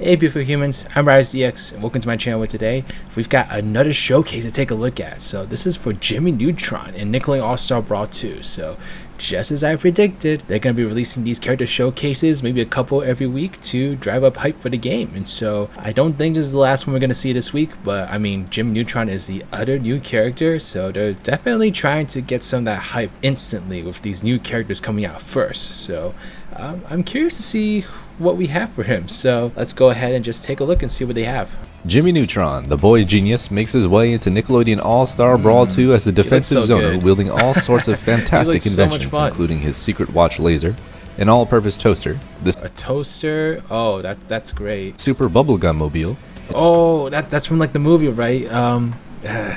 Hey beautiful humans, I'm RidersDX and welcome to my channel where today we've got another showcase to take a look at. So this is for Jimmy Neutron in Nickelodeon All-Star Brawl 2. So just as I predicted, they're going to be releasing these character showcases, maybe a couple every week to drive up hype for the game. And so I don't think this is the last one we're going to see this week, but I mean Jimmy Neutron is the other new character, so they're definitely trying to get some of that hype instantly with these new characters coming out first. So I'm curious to see what we have for him, so let's go ahead and just take a look and see what they have. Jimmy Neutron, the boy genius, makes his way into Nickelodeon All-Star Brawl 2 as the defensive zoner, wielding all sorts of fantastic inventions, including his secret watch laser, an all-purpose toaster, a toaster. Oh, that's great. Super bubblegum mobile. Oh, that's from like the movie, right?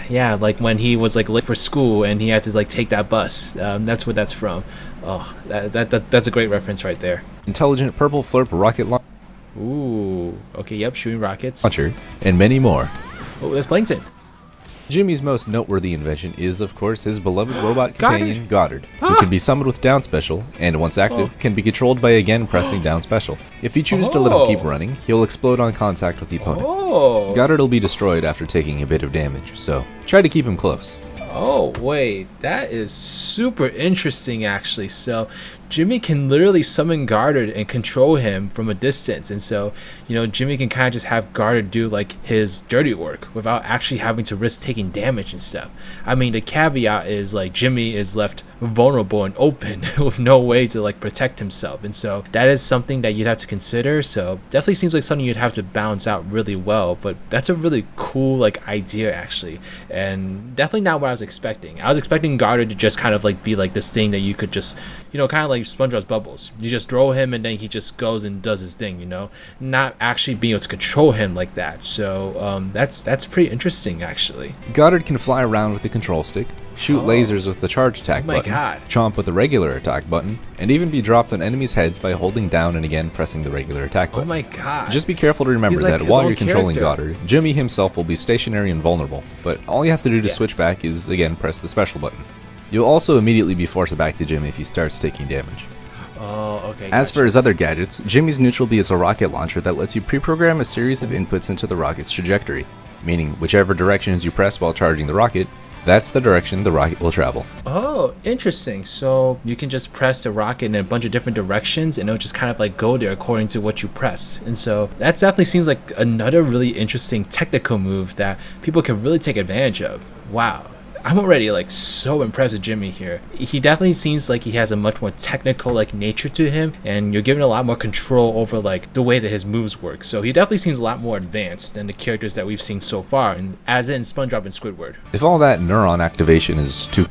Yeah, like when he was like late for school and he had to like take that bus. That's what that's from. Oh, that's a great reference right there. Intelligent purple flurp rocket launcher. Ooh, okay, yep, shooting rockets. And many more. Oh, there's Plankton. Jimmy's most noteworthy invention is, of course, his beloved robot companion, Goddard, who can be summoned with down special, and once active, can be controlled by again pressing down special. If you choose to let him keep running, he'll explode on contact with the opponent. Goddard will be destroyed after taking a bit of damage, so try to keep him close. Oh wait, that is super interesting actually. So Jimmy can literally summon Goddard and control him from a distance, and so Jimmy can kind of just have Goddard do like his dirty work without actually having to risk taking damage and stuff. I mean, the caveat is like Jimmy is left vulnerable and open with no way to like protect himself, and so that is something that you'd have to consider. So definitely seems like something you'd have to balance out really well, but that's a really cool like idea actually, and definitely not what I was expecting. I was expecting Goddard to just kind of like be like this thing that you could just kind of like SpongeBob's Bubbles. You just throw him and then he just goes and does his thing, not actually being able to control him like that. So that's pretty interesting actually. Goddard can fly around with the control stick, shoot lasers with the charge attack button, chomp with the regular attack button, and even be dropped on enemies' heads by holding down and again pressing the regular attack button. Oh my god. Just be careful to remember that while you're controlling Goddard, Jimmy himself will be stationary and vulnerable, but all you have to do to switch back is again press the special button. You'll also immediately be forced back to Jimmy if he starts taking damage. Oh, okay. As for his other gadgets, Jimmy's neutral B is a rocket launcher that lets you pre-program a series of inputs into the rocket's trajectory, meaning whichever directions you press while charging the rocket, that's the direction the rocket will travel. Oh, interesting. So you can just press the rocket in a bunch of different directions and it'll just kind of like go there according to what you press. And so that definitely seems like another really interesting technical move that people can really take advantage of. Wow. I'm already like so impressed with Jimmy here. He definitely seems like he has a much more technical like nature to him, and you're given a lot more control over like the way that his moves work. So he definitely seems a lot more advanced than the characters that we've seen so far, and as in SpongeBob and Squidward. If all that neuron activation is too...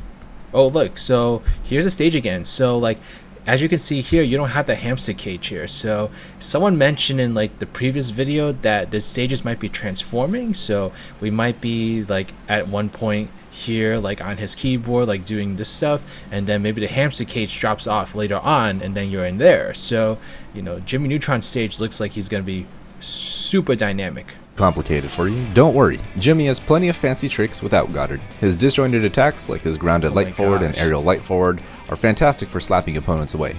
Oh look, so here's a stage again. So like as you can see here, you don't have the hamster cage here. So someone mentioned in like the previous video that the stages might be transforming, so we might be like at one point here like on his keyboard like doing this stuff, and then maybe the hamster cage drops off later on and then you're in there. So Jimmy Neutron's stage looks like he's gonna be super dynamic. Complicated for you? Don't worry, Jimmy has plenty of fancy tricks without Goddard. His disjointed attacks like his grounded light forward and aerial light forward are fantastic for slapping opponents away.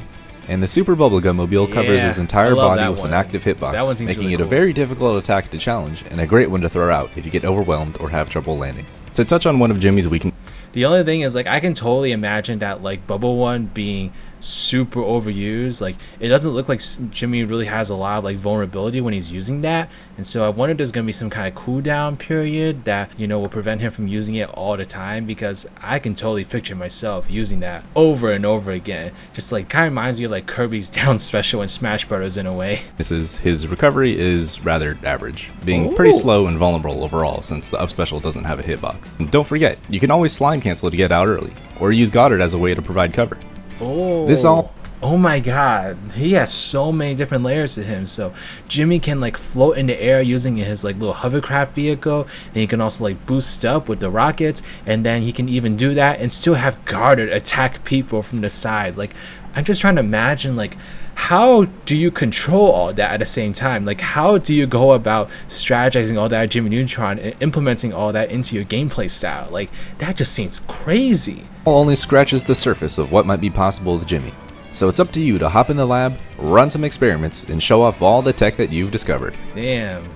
And the Super Bubblegum Mobile covers his entire body with an active hitbox, making it a very difficult attack to challenge and a great one to throw out if you get overwhelmed or have trouble landing. To touch on one of Jimmy's weaknesses, the only thing is like I can totally imagine that like Bubble One being super overused. Like it doesn't look like Jimmy really has a lot of like vulnerability when he's using that, and so I wonder if there's gonna be some kind of cooldown period that will prevent him from using it all the time, because I can totally picture myself using that over and over again. Just like kind of reminds me of like Kirby's down special in Smash Brothers in a way. His recovery is rather average, being pretty slow and vulnerable overall since the up special doesn't have a hitbox. And don't forget, you can always slime cancel to get out early, or use Goddard as a way to provide cover. Oh my god, he has so many different layers to him. So Jimmy can like float in the air using his like little hovercraft vehicle, and he can also like boost up with the rockets, and then he can even do that and still have Goddard attack people from the side. Like I'm just trying to imagine like how do you control all that at the same time? Like how do you go about strategizing all that at Jimmy Neutron and implementing all that into your gameplay style? Like that just seems crazy. Only scratches the surface of what might be possible with Jimmy. So it's up to you to hop in the lab, run some experiments, and show off all the tech that you've discovered. Damn.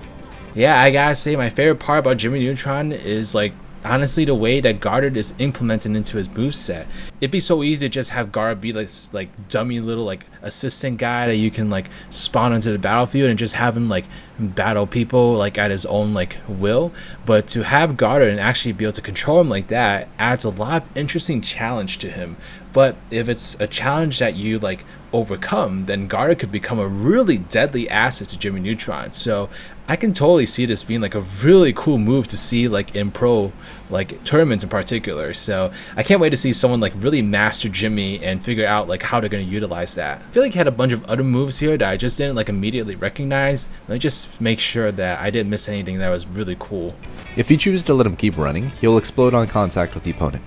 Yeah, I gotta say my favorite part about Jimmy Neutron is like honestly the way that guarded is implemented into his moveset. It'd be so easy to just have guard be this like dummy little like assistant guy that you can like spawn onto the battlefield and just have him like battle people like at his own like will. But to have guarded and actually be able to control him like that adds a lot of interesting challenge to him. But if it's a challenge that you like overcome, then guarded could become a really deadly asset to Jimmy Neutron. So I can totally see this being like a really cool move to see like in pro like tournaments in particular. So I can't wait to see someone like really master Jimmy and figure out like how they're going to utilize that. I feel like he had a bunch of other moves here that I just didn't like immediately recognize. Let me just make sure that I didn't miss anything that was really cool. If you choose to let him keep running, he'll explode on contact with the opponent.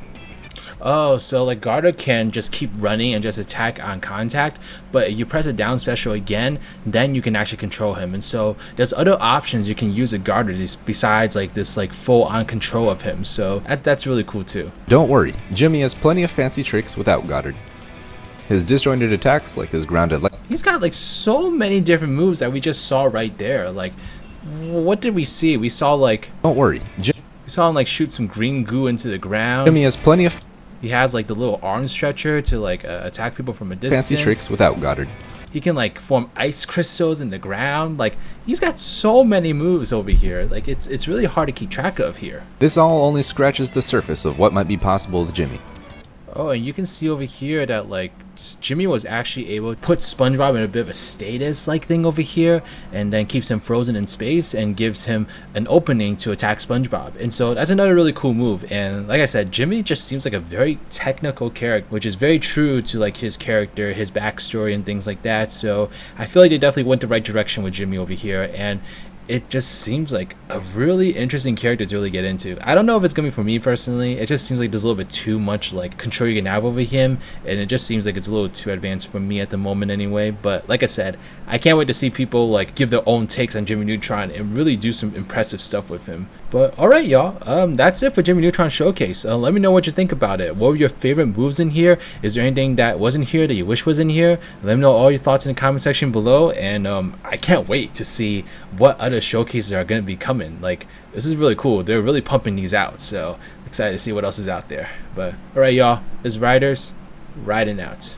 Oh, so like Garda can just keep running and just attack on contact, but you press a down special again, then you can actually control him. And so there's other options you can use a Garda besides like this like full on control of him. So that's really cool too. Don't worry, Jimmy has plenty of fancy tricks without Goddard. His disjointed attacks, like his grounded he's got like so many different moves that we just saw right there. Like, what did we see? We saw like Don't worry, we saw him like shoot some green goo into the ground. Jimmy has plenty of He has like the little arm stretcher to like attack people from a distance. fancy tricks without Goddard. He can like form ice crystals in the ground. Like he's got so many moves over here. Like it's really hard to keep track of here. This all only scratches the surface of what might be possible with Jimmy. Oh, and you can see over here that like Jimmy was actually able to put SpongeBob in a bit of a status like thing over here, and then keeps him frozen in space and gives him an opening to attack SpongeBob. And so that's another really cool move. And like I said, Jimmy just seems like a very technical character, which is very true to like his character, his backstory and things like that. So I feel like they definitely went the right direction with Jimmy over here, and it just seems like a really interesting character to really get into. I don't know if it's gonna be for me personally. It just seems like there's a little bit too much like control you can have over him, and it just seems like it's a little too advanced for me at the moment anyway. But like I said, I can't wait to see people like give their own takes on Jimmy Neutron and really do some impressive stuff with him. But all right, y'all, that's it for Jimmy Neutron Showcase. Let me know what you think about it. What were your favorite moves in here? Is there anything that wasn't here that you wish was in here? Let me know all your thoughts in the comment section below, and I can't wait to see what other showcases are going to be coming. Like, this is really cool. They're really pumping these out, so excited to see what else is out there. But all right, y'all, this is Riders riding out.